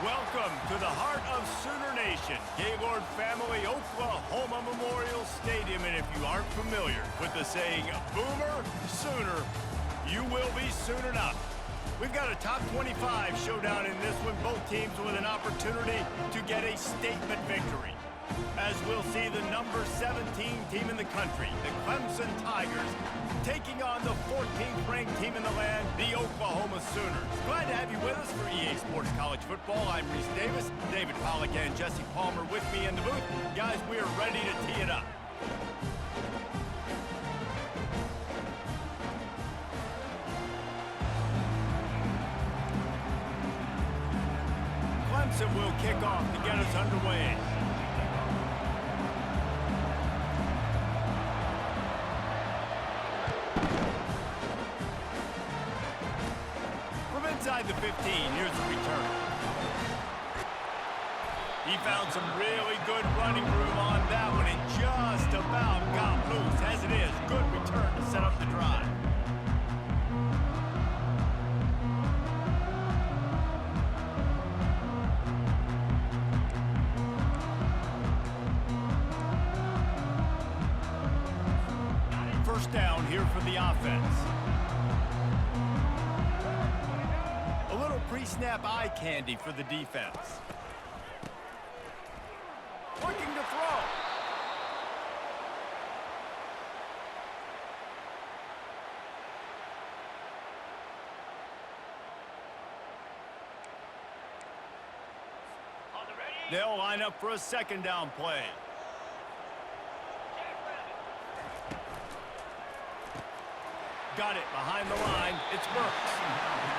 Welcome to the heart of Sooner Nation, Gaylord Family Oklahoma Memorial Stadium. And if you aren't familiar with the saying, Boomer Sooner, you will be soon enough. We've got a top 25 showdown in this one, both teams with an opportunity to get a statement victory. As we'll see the number 17 team in the country, the Clemson Tigers, taking on the 14th ranked team in the land, the Oklahoma Sooners. Glad to have you with us for EA Sports College Football. I'm Reese Davis, David Pollack and Jesse Palmer with me in the booth. Guys, we are ready to tee it up. Clemson will kick off to get us underway. Inside the 15, here's the return. He found some really good running room on that one and just about got loose. As it is, good return to set up the drive. First down here for the offense. Pre-snap eye candy for the defense. Looking to throw. They'll line up for a second down play. Got it behind the line. It's Burks.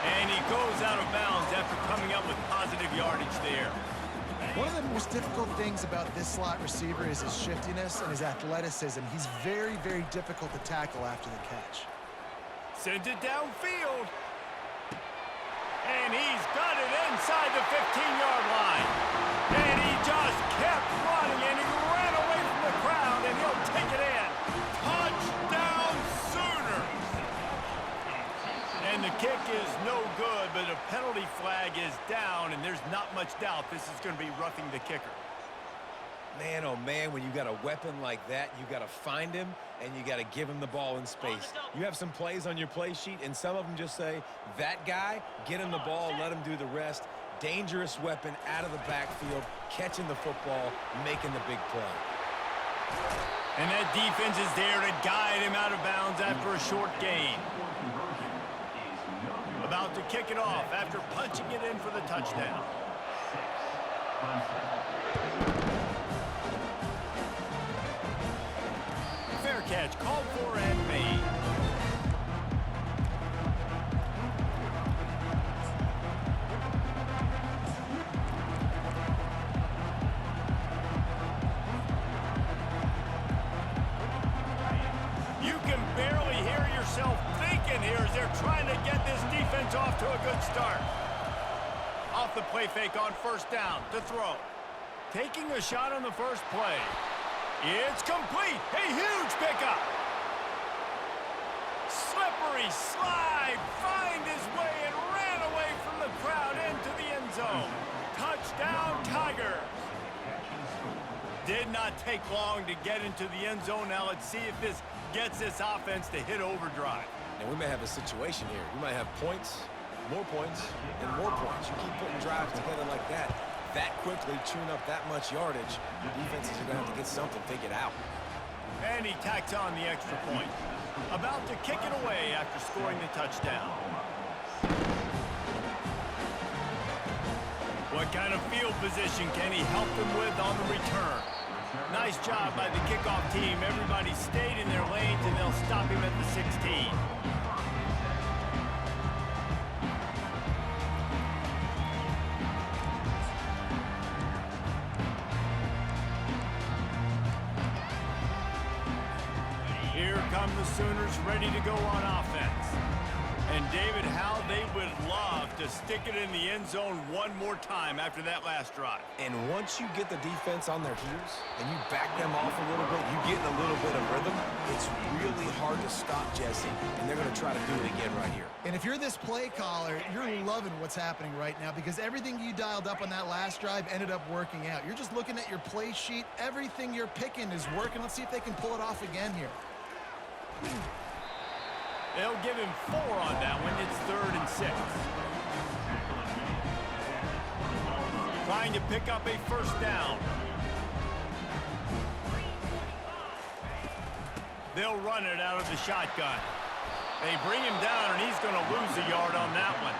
And he goes out of bounds after coming up with positive yardage there. One of the most difficult things about this slot receiver is his shiftiness and his athleticism. He's very, very difficult to tackle after the catch. Sends it downfield. And he's got it inside the 15-yard line. And he just kept running, and he ran away from the crowd, and he'll take it in. Touchdown, Sooners! And the kick is no good, but a penalty flag is down, and there's not much doubt this is going to be roughing the kicker. Man, oh man, when you got a weapon like that, you got to find him, and you got to give him the ball in space. You have some plays on your play sheet, and some of them just say, that guy, get him the ball, let him do the rest. Dangerous weapon out of the backfield, catching the football, making the big play. And that defense is there to guide him out of bounds after a short gain. About to kick it off after punching it in for the touchdown. Fair catch called for and made. You can barely hear yourself thinking here as they're trying to get this defense off to a good start. Off the play fake on first down to throw. Taking a shot on the first play. It's complete. A huge pickup. Slippery slide. Find his way and ran away from the crowd into the end zone. Touchdown, Tigers. Did not take long to get into the end zone. Now let's see if this gets this offense to hit overdrive. And we may have a situation here. We might have points, and more points. You keep putting drives together like that quickly, chewing up that much yardage, defenses are going to have to get something figured out. And he tacks on the extra point. About to kick it away after scoring the touchdown. What kind of field position can he help them with on the return? Nice job by the kickoff team. Everybody stayed in their lanes, and they'll stop him at the 16. Here come the Sooners ready to go on offense. And David, how they would love to stick it in the end zone one more time after that last drive. And once you get the defense on their heels and you back them off a little bit, you get in a little bit of rhythm, it's really hard to stop Jesse, and they're going to try to do it again right here. And if you're this play caller, you're loving what's happening right now because everything you dialed up on that last drive ended up working out. You're just looking at your play sheet. Everything you're picking is working. Let's see if they can pull it off again here. They'll give him 4 on that one. It's 3rd and 6. Trying to pick up a first down. They'll run it out of the shotgun. They bring him down, and he's going to lose a yard on that one.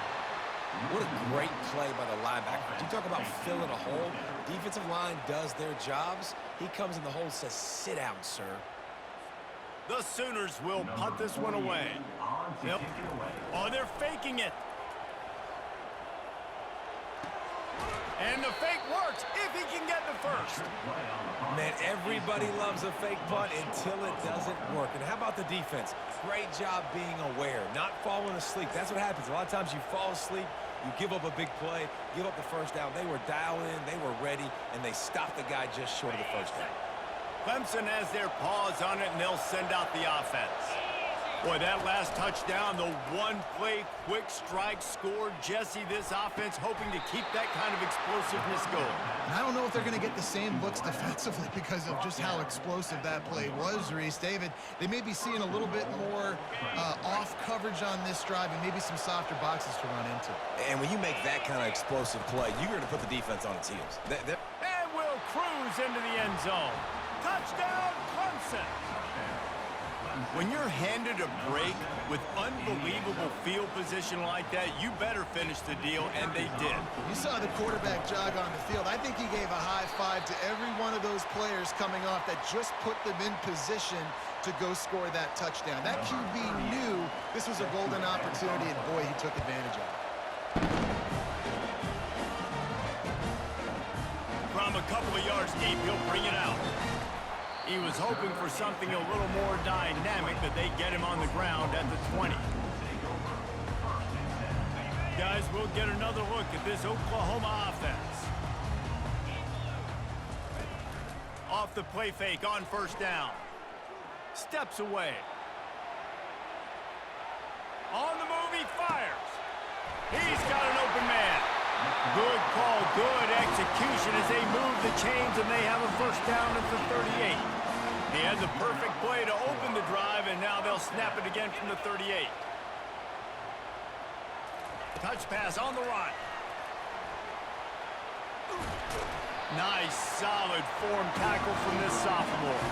What a great play by the linebacker. You talk about filling a hole. Defensive line does their jobs. He comes in the hole and says, "Sit down, sir." The Sooners will punt this one away. Yep. Oh, they're faking it. And the fake works if he can get the first. Man, everybody loves a fake punt until it doesn't work. And how about the defense? Great job being aware, not falling asleep. That's what happens. A lot of times you fall asleep, you give up a big play, give up the first down. They were dialed in, they were ready, and they stopped the guy just short of the first down. Clemson has their paws on it, and they'll send out the offense. Boy, that last touchdown, the one-play quick strike score. Jesse, this offense hoping to keep that kind of explosiveness going. And I don't know if they're going to get the same looks defensively because of just how explosive that play was, Reese. David, they may be seeing a little bit more off coverage on this drive and maybe some softer boxes to run into. And when you make that kind of explosive play, you're going to put the defense on its heels. And will cruise into the end zone. Touchdown, Clemson! When you're handed a break with unbelievable field position like that, you better finish the deal, and they did. You saw the quarterback jog on the field. I think he gave a high five to every one of those players coming off that just put them in position to go score that touchdown. That QB knew this was a golden opportunity, and boy, he took advantage of it. From a couple of yards deep, he'll bring it out. He was hoping for something a little more dynamic, but they get him on the ground at the 20. Guys, we'll get another look at this Oklahoma offense. Off the play fake on first down. Steps away. On the move, he fires. He's got an open man. Good call, good execution as they move the chains, and they have a first down at the 38. He had the perfect play to open the drive, and now they'll snap it again from the 38. Touch pass on the run. Nice, solid form tackle from this sophomore.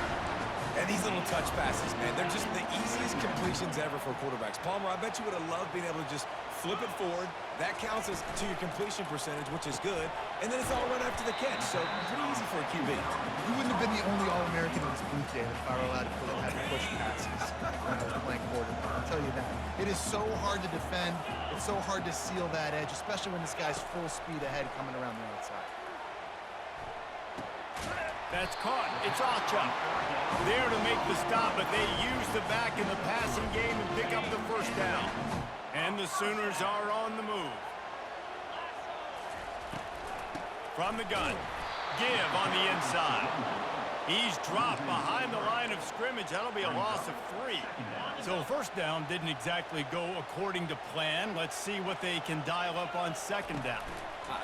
And these little touch passes, man, they're just the easiest completions ever for quarterbacks. Palmer, I bet you would have loved being able to just flip it forward. That counts as to your completion percentage, which is good. And then it's all run after the catch, so pretty easy for a QB. You wouldn't have been the only All-American in this booth, David, if I were allowed to put out push passes when I was playing quarterback. I'll tell you that. It is so hard to defend. It's so hard to seal that edge, especially when this guy's full speed ahead coming around the outside. That's caught. It's Ochuk. There to make the stop, but they use the back in the passing game and pick up the first down. And the Sooners are on the move. From the gun. Give on the inside. He's dropped behind the line of scrimmage. That'll be a loss of 3. So first down didn't exactly go according to plan. Let's see what they can dial up on second down.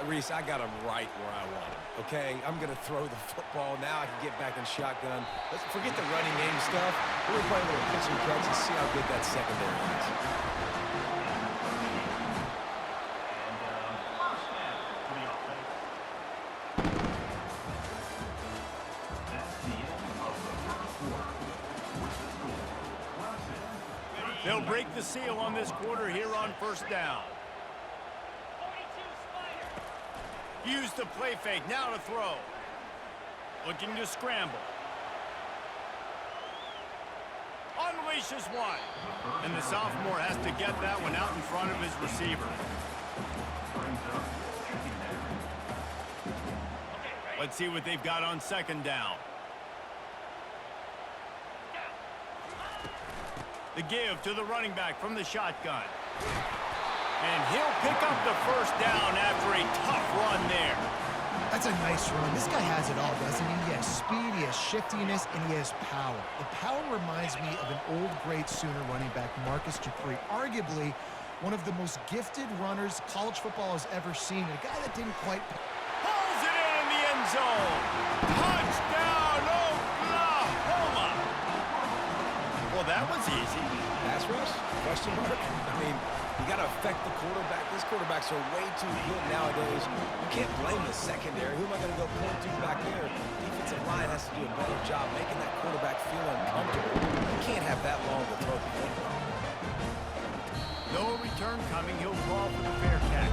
Reese, I got him right where I want him, okay? I'm going to throw the football. Now I can get back in shotgun. Let's forget the running game stuff. We're going to play a little pitch and catch and see how good that secondary is. They'll break the seal on this quarter here on first down. Use the play fake, now to throw. Looking to scramble. Unleashes one. And the sophomore has to get that one out in front of his receiver. Let's see what they've got on second down. The give to the running back from the shotgun. And he'll pick up the first down after a tough run there. That's a nice run. This guy has it all, doesn't he? He has speed, he has shiftiness, and he has power. The power reminds me of an old great Sooner running back, Marcus Dupree. Arguably one of the most gifted runners college football has ever seen. A guy that didn't quite... Pulls it in the end zone. Touchdown, Oklahoma. Well, that was easy. Pass rush? Question mark? I mean, you got to affect the quarterback. These quarterbacks are way too good nowadays. You can't blame the secondary. Who am I going to go point to back there? Defensive line has to do a better job making that quarterback feel uncomfortable. You can't have that long to throw the football. No return coming. He'll call for the fair catch.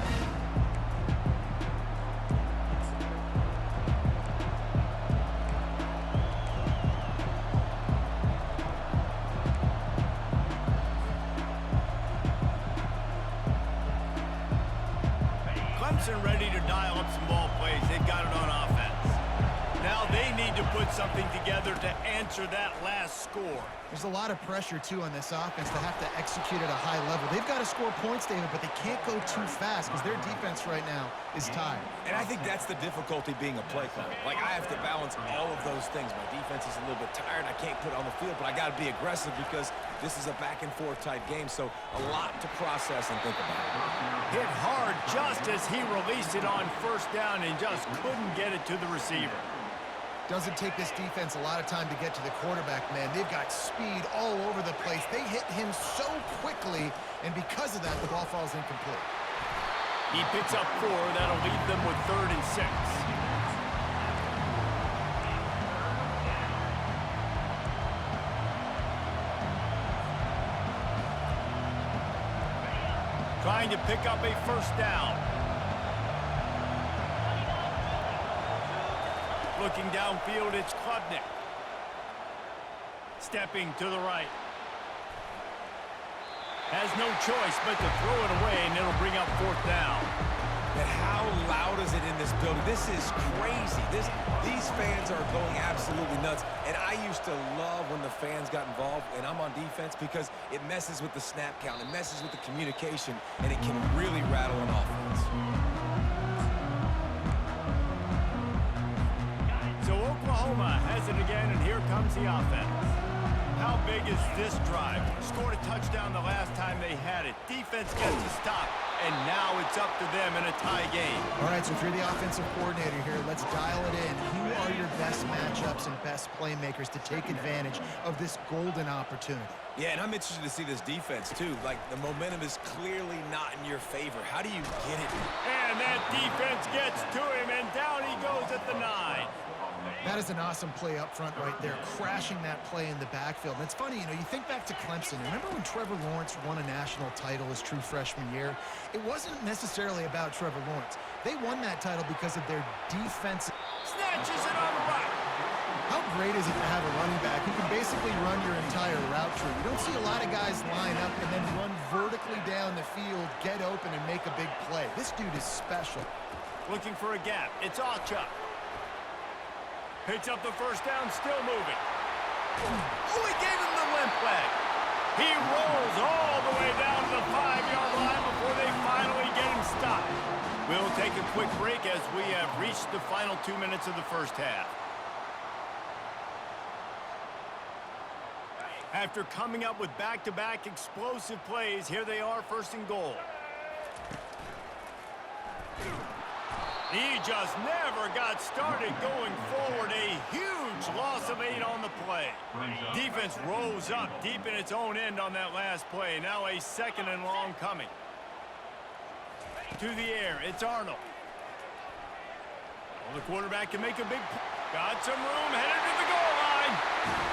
Clemson ready to dial up some ball plays. They've got it on offense. Now they need to put something together to answer that last score. There's a lot of pressure, too, on this offense to have to execute at a high level. They've got to score points, David, but they can't go too fast because their defense right now is tired. And I think that's the difficulty being a play caller. Like, I have to balance all of those things. My defense is a little bit tired. I can't put it on the field, but I got to be aggressive because this is a back-and-forth type game, so a lot to process and think about. Hit hard just as he released it on first down and just couldn't get it to the receiver. Doesn't take this defense a lot of time to get to the quarterback, man. They've got speed all over the place. They hit him so quickly, and because of that, the ball falls incomplete. He picks up 4. That'll leave them with 3rd and 6. Trying to pick up a first down. Looking downfield, it's Klubnik. Stepping to the right. Has no choice but to throw it away, and it'll bring up 4th down. But how loud is it in this building? This is crazy. These fans are going absolutely nuts. And I used to love when the fans got involved, and I'm on defense, because it messes with the snap count. It messes with the communication, and it can really rattle an offense. So Oklahoma has it again, and here comes the offense. How big is this drive? Scored a touchdown the last time they had it. Defense gets a stop, and now it's up to them in a tie game. All right, so if you're the offensive coordinator here, let's dial it in. Who are your best matchups and best playmakers to take advantage of this golden opportunity? Yeah, and I'm interested to see this defense, too. Like, the momentum is clearly not in your favor. How do you get it? And that defense gets to him, and down he goes at the 9. That is an awesome play up front right there, crashing that play in the backfield. And it's funny, you know, you think back to Clemson. Remember when Trevor Lawrence won a national title his true freshman year? It wasn't necessarily about Trevor Lawrence. They won that title because of their defensive... Snatches it on the right. How great is it to have a running back who can basically run your entire route tree? You don't see a lot of guys line up and then run vertically down the field, get open, and make a big play. This dude is special. Looking for a gap. It's Achuk. Picks up the first down, still moving. Oh, he gave him the limp leg. He rolls all the way down to the 5-yard line before they finally get him stopped. We'll take a quick break as we have reached the final 2 minutes of the first half. After coming up with back-to-back explosive plays, here they are, 1st and goal. He just never got started going forward. A huge loss of 8 on the play. Defense rose up deep in its own end on that last play. Now a 2nd and long coming. To the air, it's Arnold. Well, the quarterback can make a big... Got some room, headed to the goal line.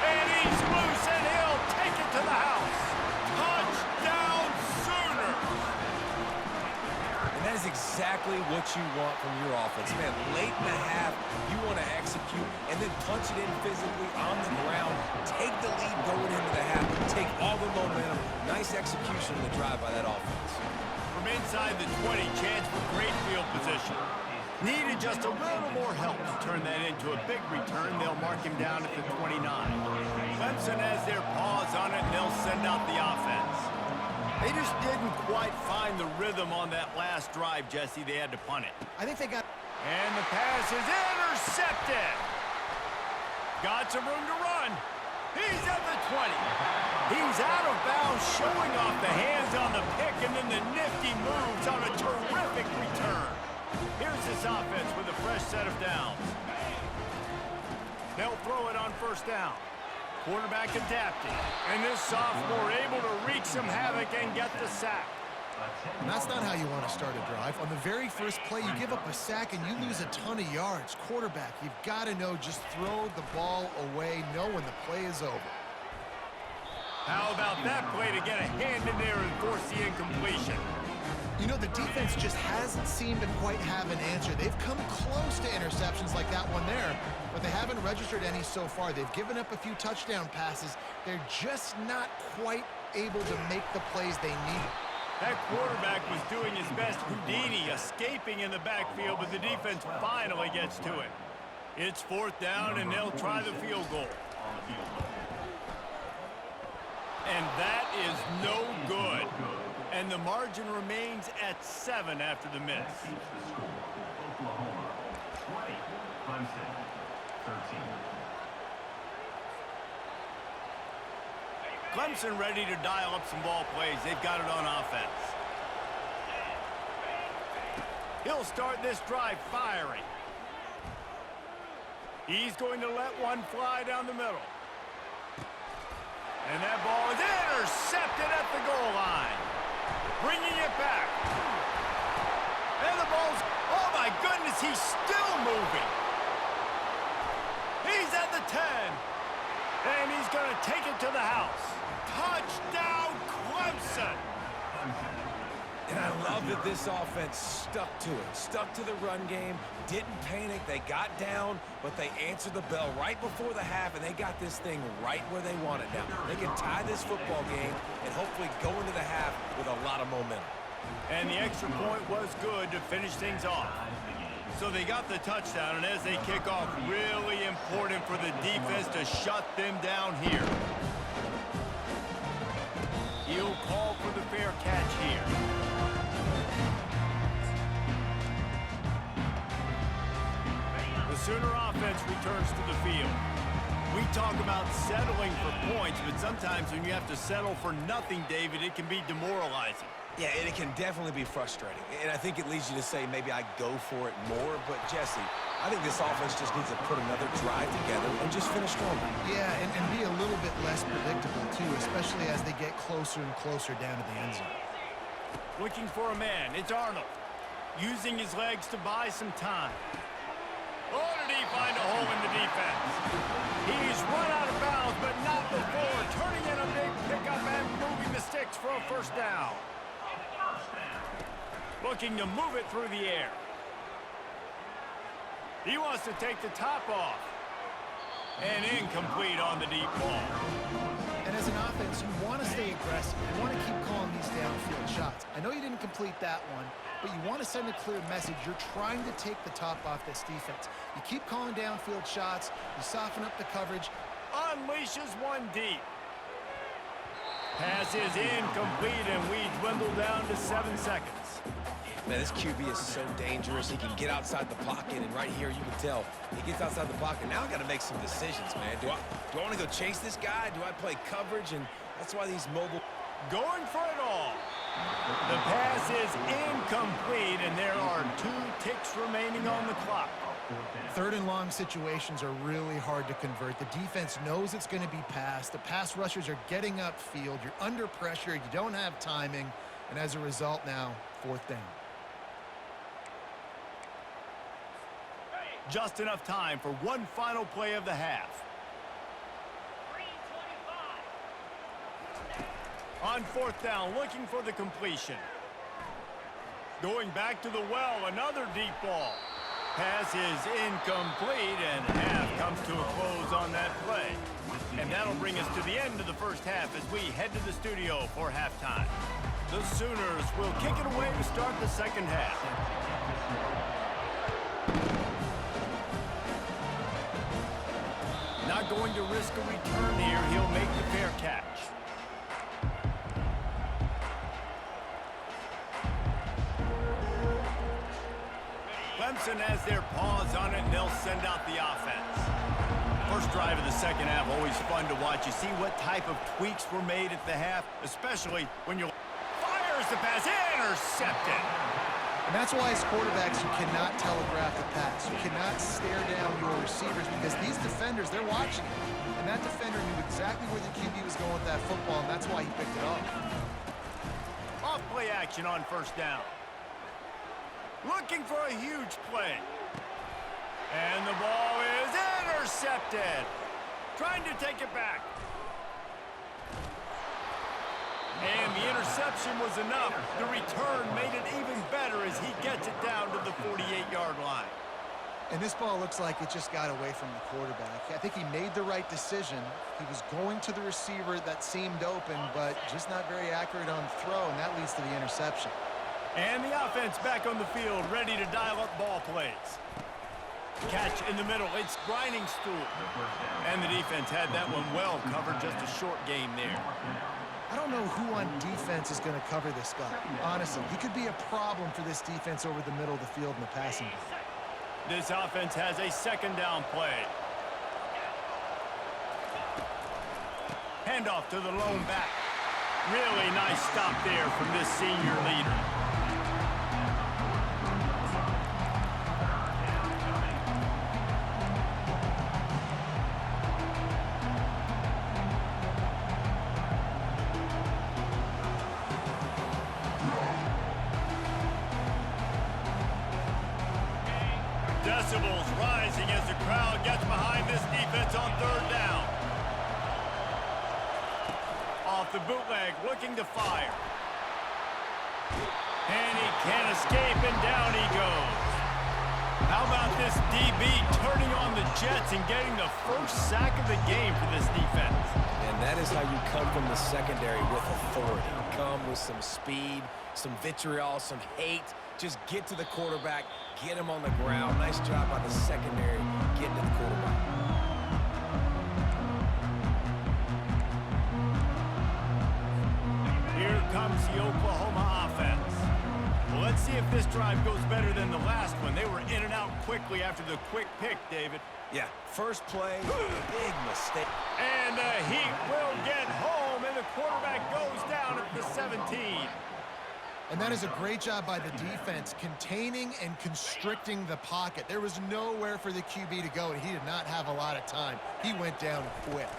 And he's loose, and he'll take it to the house. Touchdown, Sooners! And that is exactly what you want from your offense. Man, late in the half, you want to execute and then punch it in physically on the ground. Take the lead going into the half. Take all the momentum. Nice execution of the drive by that offense. From inside the 20, chance for great field position. Needed just a little more help to turn that into a big return. They'll mark him down at the 29. Clemson has their paws on it, and they'll send out the offense. They just didn't quite find the rhythm on that last drive, Jesse. They had to punt it. I think they got... And the pass is intercepted. Got some room to run. He's at the 20. He's out of bounds, showing off the hands on the pick, and then the nifty moves on a terrific return. Here's this offense with a fresh set of downs. They'll throw it on first down. Quarterback adapting. And this sophomore able to wreak some havoc and get the sack. And that's not how you want to start a drive. On the very first play, you give up a sack and you lose a ton of yards. Quarterback, you've got to know, just throw the ball away, know when the play is over. How about that play to get a hand in there and force the incompletion? You know, the defense just hasn't seemed to quite have an answer. They've come close to interceptions like that one there, but they haven't registered any so far. They've given up a few touchdown passes. They're just not quite able to make the plays they need. That quarterback was doing his best Houdini, escaping in the backfield, but the defense finally gets to it. It's fourth down, and they'll try the field goal. And that is no good. And the margin remains at 7 after the miss. Oklahoma 20, Clemson 13. Clemson ready to dial up some ball plays. They've got it on offense. He'll start this drive firing. He's going to let one fly down the middle. And that ball is intercepted at the goal line. Bringing it back. And the ball's, oh my goodness, he's still moving. He's at the 10. And he's going to take it to the house. Touchdown, Clemson. And I love that this offense stuck to it, stuck to the run game, didn't panic. They got down, but they answered the bell right before the half, and they got this thing right where they want it now. They can tie this football game and hopefully go into the half with a lot of momentum. And the extra point was good to finish things off. So they got the touchdown, and as they kick off, really important for the defense to shut them down here. He'll call for the fair catch here. The Sooner offense returns to the field. We talk about settling for points, but sometimes when you have to settle for nothing, David, it can be demoralizing. Yeah, and it can definitely be frustrating. And I think it leads you to say maybe I go for it more. But, Jesse, I think this offense just needs to put another drive together and just finish stronger. Yeah, and be a little bit less predictable, too, especially as they get closer and closer down to the end zone. Looking for a man. It's Arnold. Using his legs to buy some time. Oh, did he find a hole in the defense? He's run out of bounds, but not before turning in a big pickup and moving the sticks for a first down. Looking to move it through the air. He wants to take the top off. And incomplete on the deep ball. And as an offense, you want to stay aggressive. You want to keep calling these downfield shots. I know you didn't complete that one, but you want to send a clear message. You're trying to take the top off this defense. You keep calling downfield shots. You soften up the coverage. Unleashes one deep. Pass is incomplete, and we dwindle down to 7 seconds. Man, this QB is so dangerous. He can get outside the pocket, and right here you can tell he gets outside the pocket. Now I got to make some decisions, man. Do I want to go chase this guy? Do I play coverage? And that's why these mobile... Going for it all. The pass is incomplete, and there are 2 ticks remaining on the clock. Third and long situations are really hard to convert. The defense knows it's going to be passed. The pass rushers are getting upfield. You're under pressure. You don't have timing. And as a result now, 4th down. Just enough time for one final play of the half. On 4th down, looking for the completion. Going back to the well, another deep ball. Pass is incomplete, and half comes to a close on that play. And that'll bring us to the end of the first half as we head to the studio for halftime. The Sooners will kick it away to start the second half. Not going to risk a return here. He'll make the fair catch. Clemson has their paws on it, and they'll send out the offense. First drive of the second half, always fun to watch. You see what type of tweaks were made at the half, especially when you fires the pass, intercepted. And that's why as quarterbacks, you cannot telegraph the pass. You cannot stare down your receivers because these defenders, they're watching it. And that defender knew exactly where the QB was going with that football, and that's why he picked it off. Off play action on first down. Looking for a huge play. And the ball is intercepted. Trying to take it back. And the interception was enough. The return made it even better as he gets it down to the 48-yard line. And this ball looks like it just got away from the quarterback. I think he made the right decision. He was going to the receiver that seemed open, but just not very accurate on the throw, and that leads to the interception. And the offense back on the field, ready to dial up ball plays. Catch in the middle. It's grinding stool. And the defense had that one well covered. Just a short game there. I don't know who on defense is going to cover this guy. Honestly, he could be a problem for this defense over the middle of the field in the passing game. This offense has a second down play. Handoff to the lone back. Really nice stop there from this senior leader. Decibels rising as the crowd gets behind this defense on third down. Off the bootleg, looking to fire. And he can't escape, and down he goes. How about this DB turning on the Jets and getting the first sack of the game for this defense? And that is how you come from the secondary with authority. Come with some speed, some vitriol, some hate. Just get to the quarterback, get him on the ground. Nice job by the secondary getting to the quarterback. Here comes the Oklahoma offense. Well, let's see if this drive goes better than the last one. They were in and out quickly after the quick pick, David. Yeah, first play, big mistake. And the Heat will get home, and the quarterback goes down at the 17. And that is a great job by the defense, containing and constricting the pocket. There was nowhere for the QB to go, and he did not have a lot of time. He went down quick.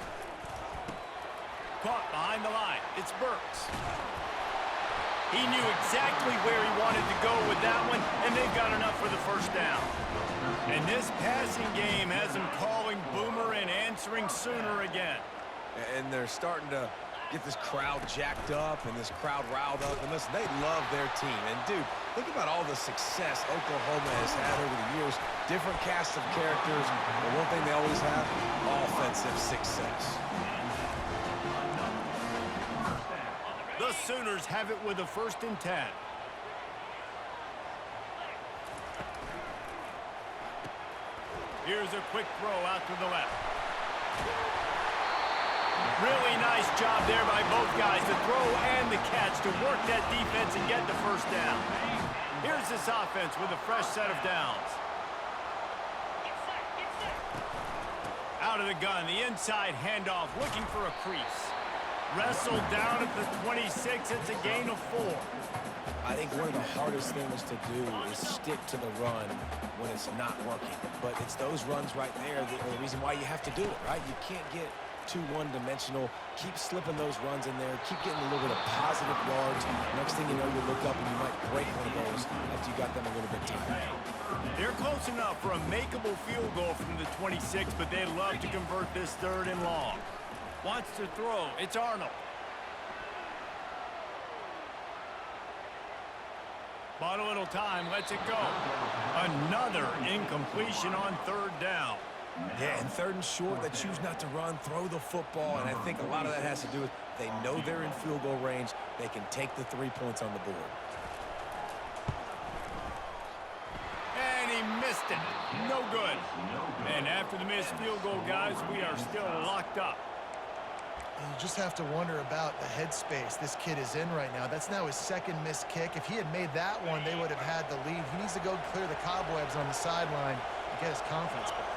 Caught behind the line. It's Burks. He knew exactly where he wanted to go with that one, and they've got enough for the first down. And this passing game has him calling Boomer and answering Sooner again. And they're starting to get this crowd jacked up and this crowd riled up. And listen, they love their team. And, dude, think about all the success Oklahoma has had over the years. Different cast of characters. But one thing they always have, offensive success. The Sooners have it with a 1st and 10. Here's a quick throw out to the left. Really nice job there by both guys, the throw and the catch to work that defense and get the first down. Here's this offense with a fresh set of downs. Out of the gun, the inside handoff, looking for a crease. Wrestled down at the 26, it's a gain of 4. I think one of the hardest things to do is stick to the run when it's not working. But it's those runs right there that are the reason why you have to do it, right? You can't get too one-dimensional. Keep slipping those runs in there. Keep getting a little bit of positive yards. Next thing you know, you look up and you might break one of those after you got them a little bit tired. They're close enough for a makeable field goal from the 26, but they'd love to convert this 3rd and long. Wants to throw. It's Arnold. Bought a little time. Lets it go. Another incompletion on 3rd down. Yeah, and 3rd and short, they choose not to run, throw the football, and I think a lot of that has to do with they know they're in field goal range. They can take the 3 points on the board. And he missed it. No good. And after the missed field goal, guys, we are still locked up. And you just have to wonder about the headspace this kid is in right now. That's now his second missed kick. If he had made that one, they would have had the lead. He needs to go clear the cobwebs on the sideline and get his confidence back.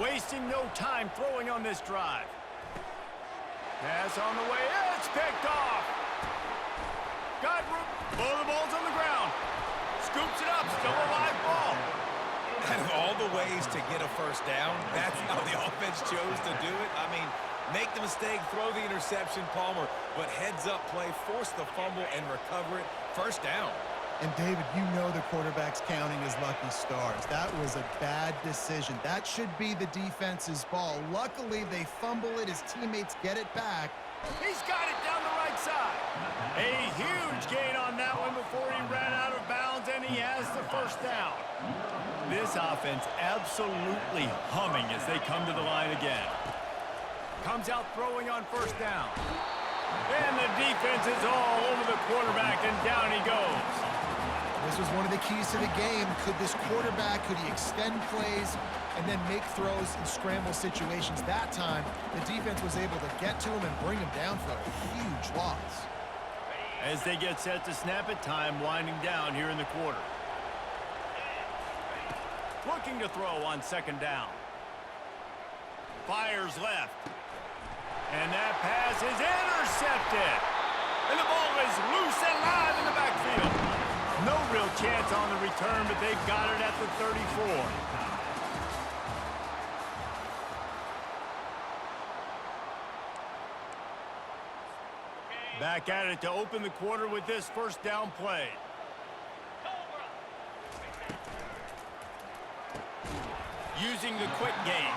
Wasting no time throwing on this drive. Pass on the way. It's picked off. Got room. Both the balls on the ground. Scoops it up. Still a live ball. Out of all the ways to get a first down, that's how the offense chose to do it. I mean, make the mistake, throw the interception, Palmer, but heads-up play, force the fumble, and recover it. First down. And, David, you know the quarterback's counting his lucky stars. That was a bad decision. That should be the defense's ball. Luckily, they fumble it. His teammates get it back. He's got it down the right side. A huge gain on that one before he ran out of bounds, and he has the first down. This offense absolutely humming as they come to the line again. Comes out throwing on first down. And the defense is all over the quarterback, and down he goes. This was one of the keys to the game. Could this quarterback, could he extend plays and then make throws in scramble situations? That time, the defense was able to get to him and bring him down for a huge loss. As they get set to snap it, time winding down here in the quarter. Looking to throw on second down. Fires left. And that pass is intercepted. And the ball is loose and live in the backfield. No real chance on the return, but they've got it at the 34. Back at it to open the quarter with this first down play. Using the quick game.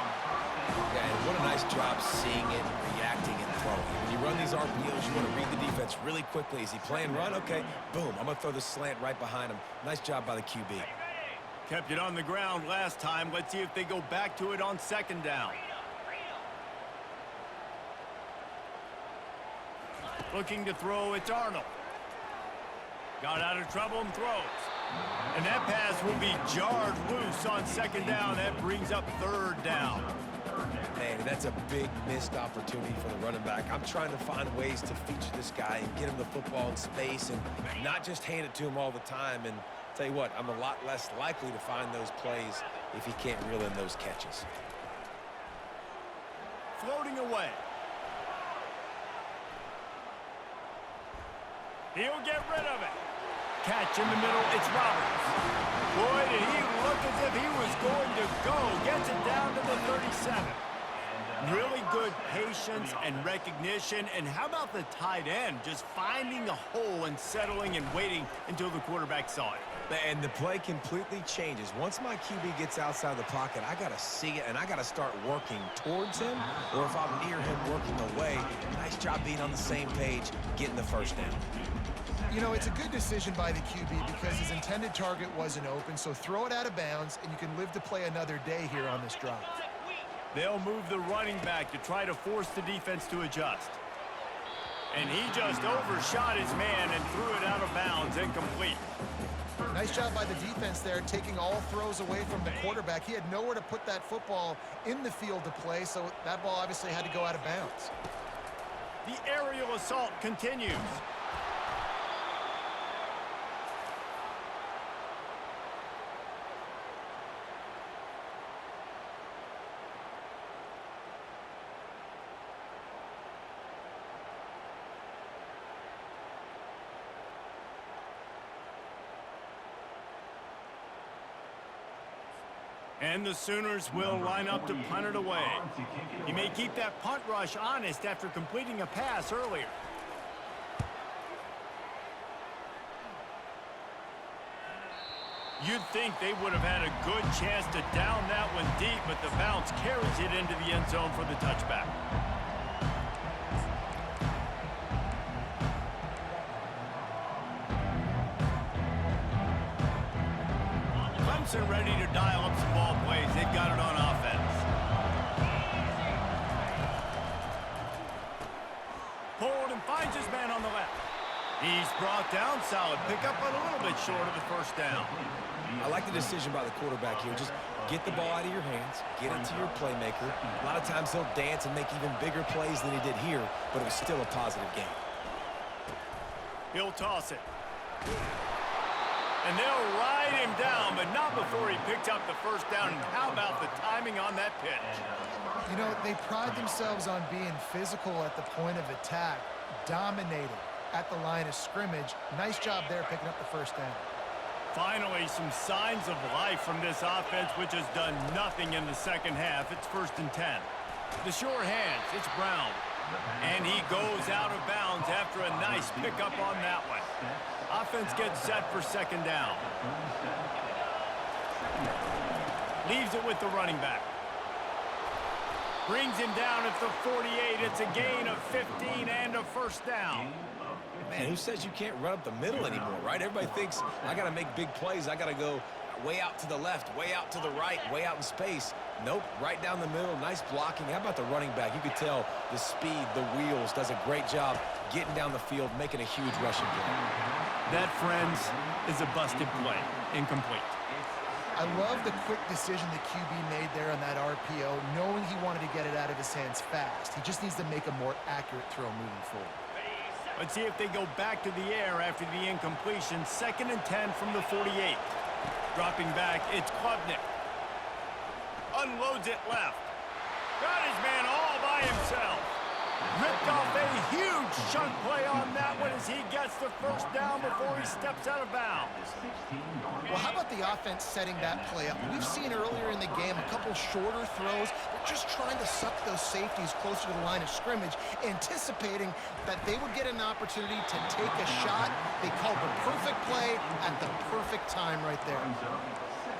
Yeah, and what a nice job seeing it, reacting, and throwing. When you run these RPOs, you want to read the defense really quickly. Is he playing run? Okay, boom. I'm going to throw the slant right behind him. Nice job by the QB. Kept it on the ground last time. Let's see if they go back to it on second down. Looking to throw, it's Arnold. Got out of trouble and throws. And that pass will be jarred loose on second down. That brings up third down. Man, that's a big missed opportunity for the running back. I'm trying to find ways to feature this guy and get him the football in space and not just hand it to him all the time. And tell you what, I'm a lot less likely to find those plays if he can't reel in those catches. Floating away. He'll get rid of it. Catch in the middle, it's Roberts. Boy, did he look as if he was going to go. Gets it down to the 37. Really good patience and recognition. And how about the tight end? Just finding a hole and settling and waiting until the quarterback saw it. And the play completely changes. Once my QB gets outside the pocket, I got to see it, and I got to start working towards him, or if I'm near him, working away. Nice job being on the same page, getting the first down. You know, it's a good decision by the QB because his intended target wasn't open, so throw it out of bounds, and you can live to play another day here on this drive. They'll move the running back to try to force the defense to adjust. And he just overshot his man and threw it out of bounds, incomplete. Nice job by the defense there, taking all throws away from the quarterback. He had nowhere to put that football in the field to play, so that ball obviously had to go out of bounds. The aerial assault continues. And the Sooners will line up to punt it away. He may keep that punt rush honest after completing a pass earlier. You'd think they would have had a good chance to down that one deep, but the bounce carries it into the end zone for the touchback. Clemson ready to dial up some ball plays. They've got it on offense. Pulled and finds his man on the left. He's brought down solid. Pick up a little bit short of the first down. I like the decision by the quarterback here. Just get the ball out of your hands, get it to your playmaker. A lot of times he'll dance and make even bigger plays than he did here, but it was still a positive game. He'll toss it. And they'll ride him down, but not before he picked up the first down. And how about the timing on that pitch? You know, they pride themselves on being physical at the point of attack, dominating at the line of scrimmage. Nice job there picking up the first down. Finally, some signs of life from this offense, which has done nothing in the second half. It's 1st and 10. The sure hands, it's Brown. And he goes out of bounds after a nice pickup on that one. Offense gets set for 2nd down. Leaves it with the running back. Brings him down at the 48. It's a gain of 15 and a 1st down. Man, who says you can't run up the middle anymore, right? Everybody thinks I got to make big plays. I got to go way out to the left, way out to the right, way out in space. Nope, right down the middle. Nice blocking. How about the running back? You could tell the speed, the wheels, does a great job getting down the field, making a huge rushing play. That, friends, is a busted play. Incomplete. I love the quick decision the QB made there on that RPO, knowing he wanted to get it out of his hands fast. He just needs to make a more accurate throw moving forward. Let's see if they go back to the air after the incompletion. 2nd and 10 from the 48. Dropping back, it's Klubnik. Unloads it left. Got his man all by himself. Ripped off a huge chunk play on that one as he gets the 1st down before he steps out of bounds. Well, how about the offense setting that play up? We've seen earlier in the game a couple shorter throws. They're just trying to suck those safeties closer to the line of scrimmage, anticipating that they would get an opportunity to take a shot. They called the perfect play at the perfect time right there.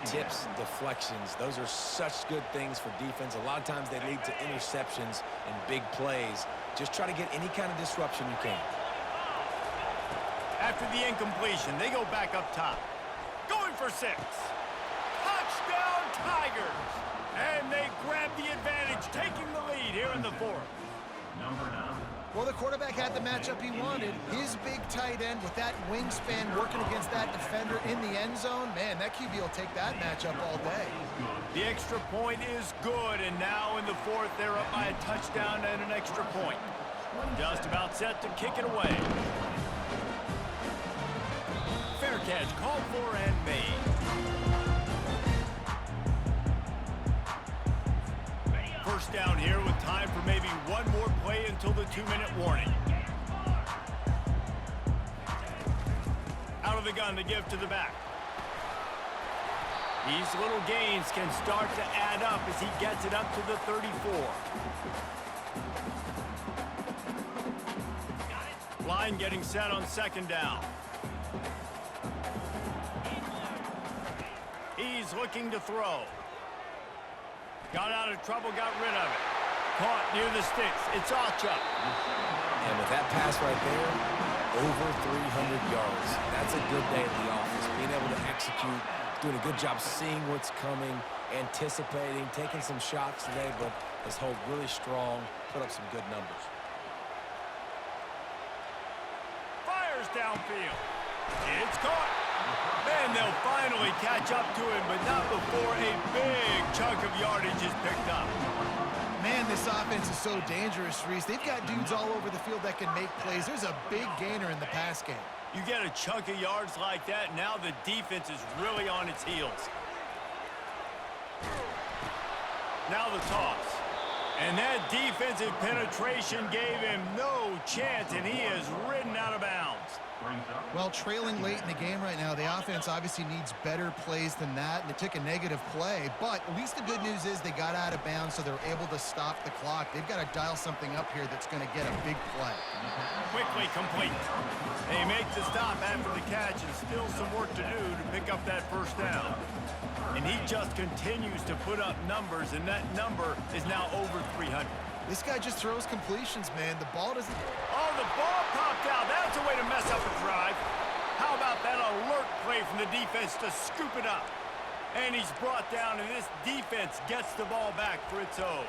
Tips, deflections, those are such good things for defense. A lot of times they lead to interceptions and big plays. Just try to get any kind of disruption you can. After the incompletion, they go back up top. Going for 6. Touchdown, Tigers! And they grab the advantage, taking the lead here in the 4th. Number 9. Well, the quarterback had the matchup he wanted. His big tight end with that wingspan working against that defender in the end zone. Man, that QB will take that matchup all day. The extra point is good, and now in the 4th, they're up by a touchdown and an extra point. Just about set to kick it away. Fair catch called for and made. First down here with time for maybe one more play until the 2-minute warning. Out of the gun to give to the back. These little gains can start to add up as he gets it up to the 34. Line getting set on 2nd down. He's looking to throw. Got out of trouble, got rid of it. Caught near the sticks. It's Ocha. And with that pass right there, over 300 yards. That's a good day at the office. Being able to execute, doing a good job seeing what's coming, anticipating, taking some shots today, but has held really strong, put up some good numbers. Fires downfield. It's caught. And they'll finally catch up to him, but not before a big chunk of yardage is picked up. Man, this offense is so dangerous, Reese. They've got dudes all over the field that can make plays. There's a big gainer in the pass game. You get a chunk of yards like that, now the defense is really on its heels. Now the toss. And that defensive penetration gave him no chance, and he is ridden out of bounds. Well, trailing late in the game right now, the offense obviously needs better plays than that, and it took a negative play. But at least the good news is they got out of bounds, so they're able to stop the clock. They've got to dial something up here that's going to get a big play. Quickly complete. They make the stop after the catch, and still some work to do to pick up that 1st down. And he just continues to put up numbers, and that number is now over 300. This guy just throws completions, man. The ball doesn't... Oh, the ball popped out. That's a way to mess up a drive. How about that alert play from the defense to scoop it up? And he's brought down, and this defense gets the ball back for its own.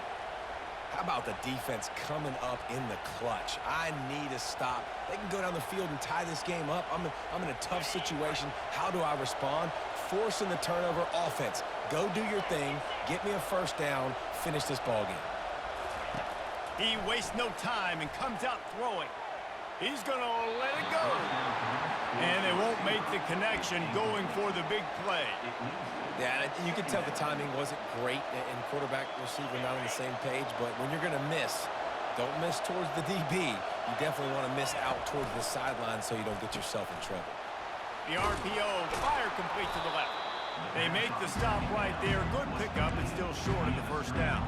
How about the defense coming up in the clutch? I need a stop. They can go down the field and tie this game up. I'm in a tough situation. How do I respond? Forcing the turnover. Offense, go do your thing. Get me a first down. Finish this ball game. He wastes no time and comes out throwing. He's going to let it go. And they won't make the connection going for the big play. Yeah, you can tell the timing wasn't great, and quarterback receiver not on the same page, but when you're going to miss, don't miss towards the DB. You definitely want to miss out towards the sideline so you don't get yourself in trouble. The RPO, fire complete to the left. They make the stop right there. Good pickup, but still short of the first down.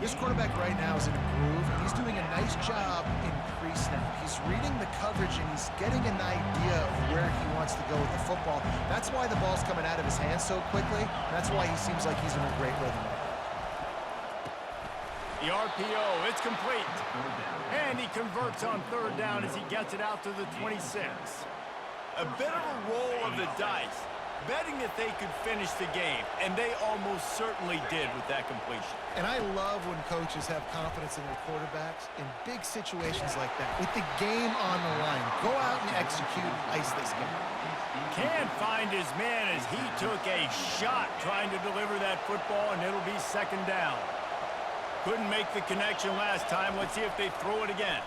This quarterback right now is in a groove, and he's doing a nice job in pre-snap. He's reading the coverage, and he's getting an idea of where he wants to go with the football. That's why the ball's coming out of his hands so quickly. That's why he seems like he's in a great rhythm right now. The RPO, it's complete. And he converts on third down as he gets it out to the 26. A bit of a roll of the dice, betting that they could finish the game, and they almost certainly did with that completion. And I love when coaches have confidence in their quarterbacks in big situations like that. With the game on the line, go out and execute and ice this game. Can't find his man as he took a shot trying to deliver that football, and it'll be second down. Couldn't make the connection last time. Let's see if they throw it again.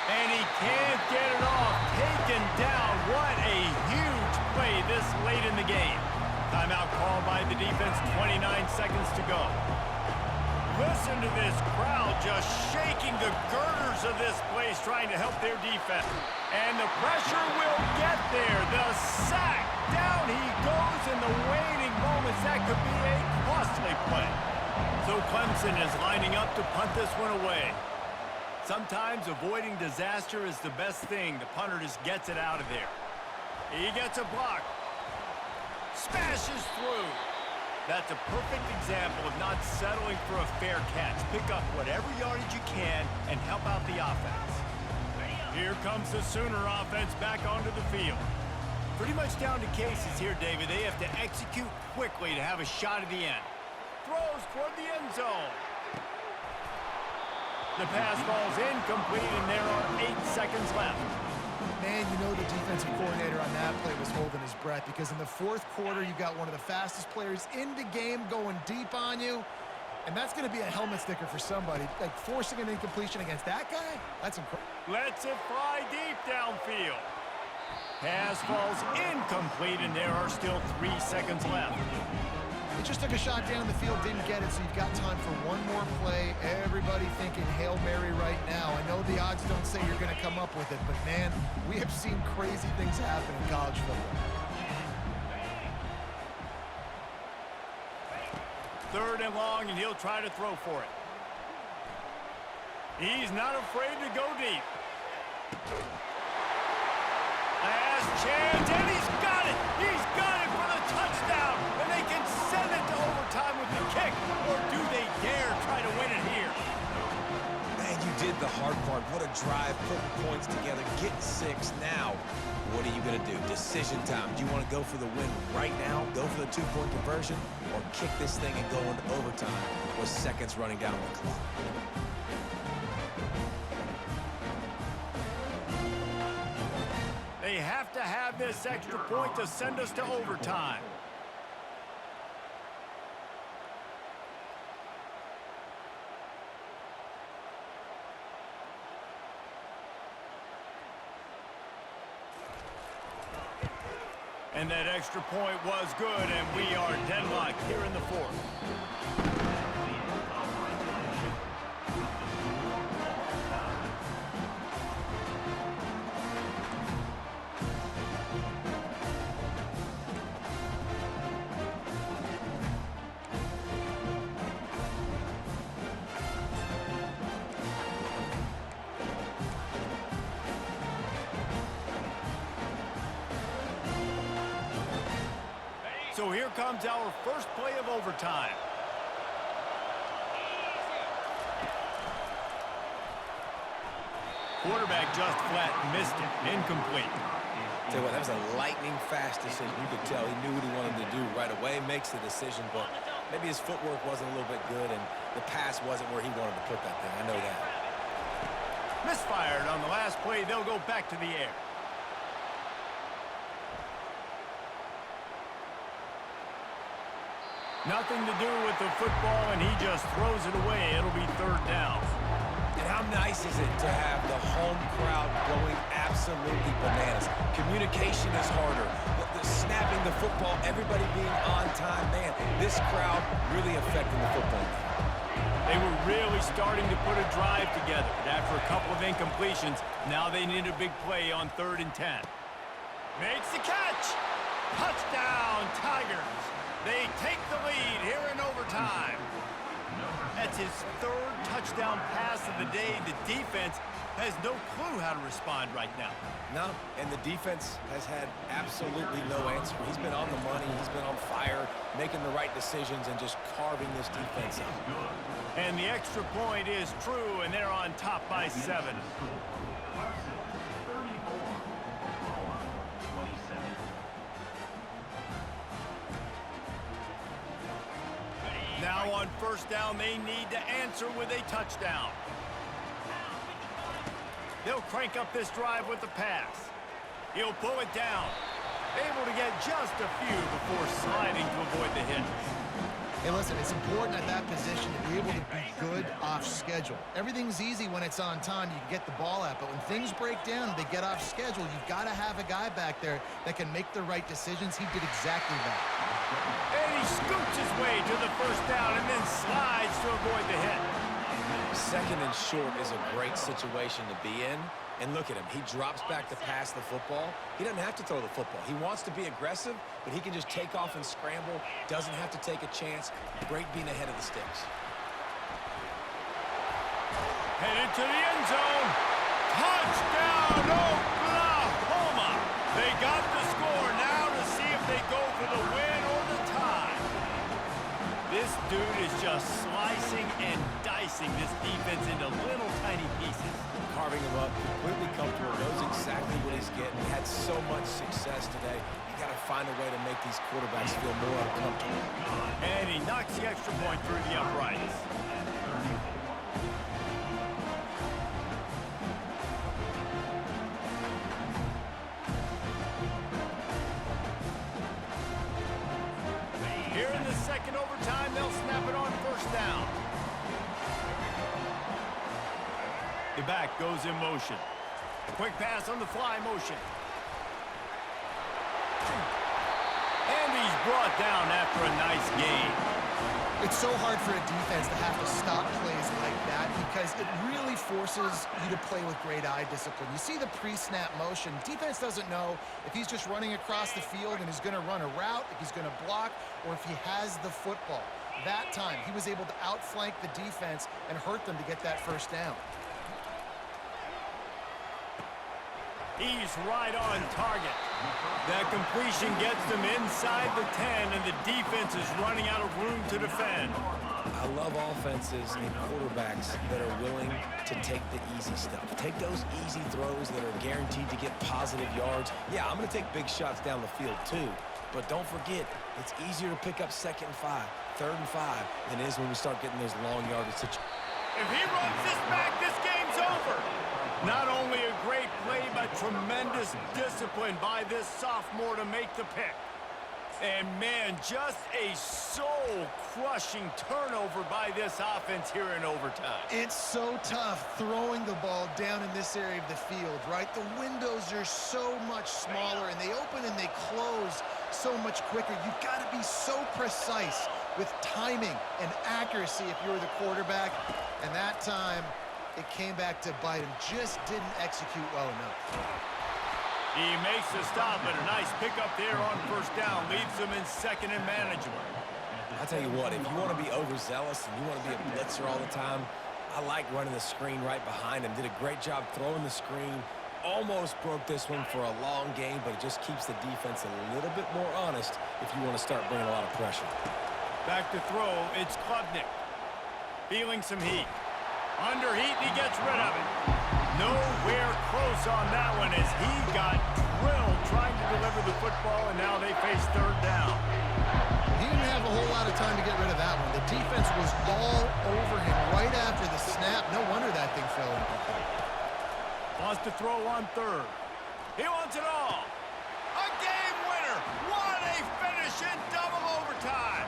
And he can't get it off. Taken down. What a huge play this late in the game. Timeout called by the defense. 29 seconds to go. Listen to this crowd just shaking the girders of this place trying to help their defense. And the pressure will get there. The sack. Down he goes in the waning moments. That could be a costly play. So Clemson is lining up to punt this one away. Sometimes avoiding disaster is the best thing. The punter just gets it out of there. He gets a block. Smashes through. That's a perfect example of not settling for a fair catch. Pick up whatever yardage you can and help out the offense. Here comes the Sooner offense back onto the field. Pretty much down to cases here, David. They have to execute quickly to have a shot at the end. Throws toward the end zone. The pass falls incomplete, and there are 8 seconds left. Man, you know the defensive coordinator on that play was holding his breath because in the fourth quarter, you got one of the fastest players in the game going deep on you, and that's going to be a helmet sticker for somebody. Like forcing an incompletion against that guy, that's incredible. Lets it fly deep downfield. Pass falls incomplete, and there are still 3 seconds left. He just took a shot down the field, didn't get it, so you've got time for one more play. Everybody thinking Hail Mary right now. I know the odds don't say you're going to come up with it, but, man, we have seen crazy things happen in college football. Third and long, and he'll try to throw for it. He's not afraid to go deep. Last chance, and he's got it! He's got it for the touchdown! And they can send it to overtime with the kick, or do they dare try to win it here? Man, you did the hard part. What a drive, putting points together, getting 6. Now, what are you going to do? Decision time. Do you want to go for the win right now, go for the 2-point conversion, or kick this thing and go into overtime with seconds running down the clock? They have to have this extra point to send us to overtime. And that extra point was good, and we are deadlocked here in the fourth. So here comes our first play of overtime. Quarterback just flat missed it. Incomplete. Tell you what, that was a lightning-fast decision. You could tell he knew what he wanted to do right away, makes the decision, but maybe his footwork wasn't a little bit good, and the pass wasn't where he wanted to put that thing. I know that. Misfired on the last play. They'll go back to the air. Nothing to do with the football, and he just throws it away. It'll be third down. And how nice is it to have the home crowd going absolutely bananas? Communication is harder. The snapping the football, everybody being on time. Man, this crowd really affecting the football game. They were really starting to put a drive together. But after a couple of incompletions, now they need a big play on 3rd and 10. Makes the catch. Touchdown, Tigers. They take the lead here in overtime. That's his 3rd touchdown pass of the day. The defense has no clue how to respond right now. No, and the defense has had absolutely no answer. He's been on the money. He's been on fire, making the right decisions and just carving this defense up. And the extra point is true, and they're on top by 7. Now on 1st down, they need to answer with a touchdown. They'll crank up this drive with the pass. He'll pull it down. Able to get just a few before sliding to avoid the hit. Hey, listen, it's important at that position to be able to be good off schedule. Everything's easy when it's on time. You can get the ball out, but when things break down, they get off schedule. You've got to have a guy back there that can make the right decisions. He did exactly that. And he scoots his way to the 1st down and then slides to avoid the hit. 2nd and short is a great situation to be in. And look at him. He drops back to pass the football. He doesn't have to throw the football. He wants to be aggressive, but he can just take off and scramble. Doesn't have to take a chance. Great being ahead of the sticks. Headed to the end zone. Touchdown, Oklahoma. They got the score. Now to see if they go for the win or the tie. This dude is just slicing and dicing this defense into little tiny pieces. Carving him up, completely comfortable, knows exactly what he's getting. He had so much success today. You got to find a way to make these quarterbacks feel more uncomfortable. And he knocks the extra point through the uprights. Here in the 2nd overtime, they'll snap it on 1st down. The back goes in motion. Quick pass on the fly motion. And he's brought down after a nice gain. It's so hard for a defense to have to stop plays like that because it really forces you to play with great eye discipline. You see the pre-snap motion. Defense doesn't know if he's just running across the field and he's going to run a route, if he's going to block, or if he has the football. That time, he was able to outflank the defense and hurt them to get that 1st down. He's right on target. That completion gets them inside the 10, and the defense is running out of room to defend. I love offenses and quarterbacks that are willing to take the easy stuff. Take those easy throws that are guaranteed to get positive yards. Yeah, I'm going to take big shots down the field too. But don't forget, it's easier to pick up 2nd and 5, 3rd and 5 than it is when we start getting those long yardage situations. If he runs this back, this game's over. Not only a great play, but tremendous discipline by this sophomore to make the pick. And, man, just a soul-crushing turnover by this offense here in overtime. It's so tough throwing the ball down in this area of the field, right? The windows are so much smaller, and they open and they close so much quicker. You've got to be so precise with timing and accuracy if you're the quarterback. And that time, it came back to bite him. Just didn't execute well enough. He makes the stop, but a nice pickup there on 1st down. Leaves them in 2nd and manageable. I'll tell you what, if you want to be overzealous and you want to be a blitzer all the time, I like running the screen right behind him. Did a great job throwing the screen. Almost broke this one for a long game, but it just keeps the defense a little bit more honest if you want to start bringing a lot of pressure. Back to throw, it's Klubnik. Feeling some heat. Under heat, and he gets rid of it. Nowhere close on that one as he got drilled trying time to get rid of that one. The defense was all over him right after the snap. No wonder that thing fell incomplete. Wants to throw on third. He wants it all. A game winner. What a finish in double overtime.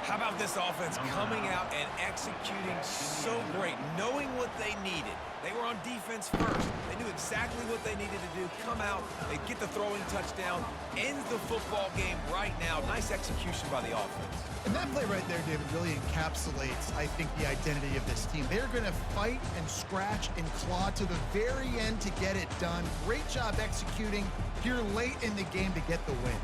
How about this offense coming out and executing so great, knowing what they needed? They were on defense first. They knew exactly what they needed to do. Come out, they get the throwing touchdown, ends the football game right now. Nice execution by the offense. And that play right there, David, really encapsulates, I think, the identity of this team. They're going to fight and scratch and claw to the very end to get it done. Great job executing here late in the game to get the win.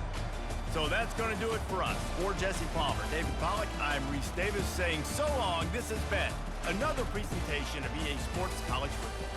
So that's going to do it for us. For Jesse Palmer, David Pollack, I'm Reese Davis saying so long. This has been another presentation of EA Sports College Football.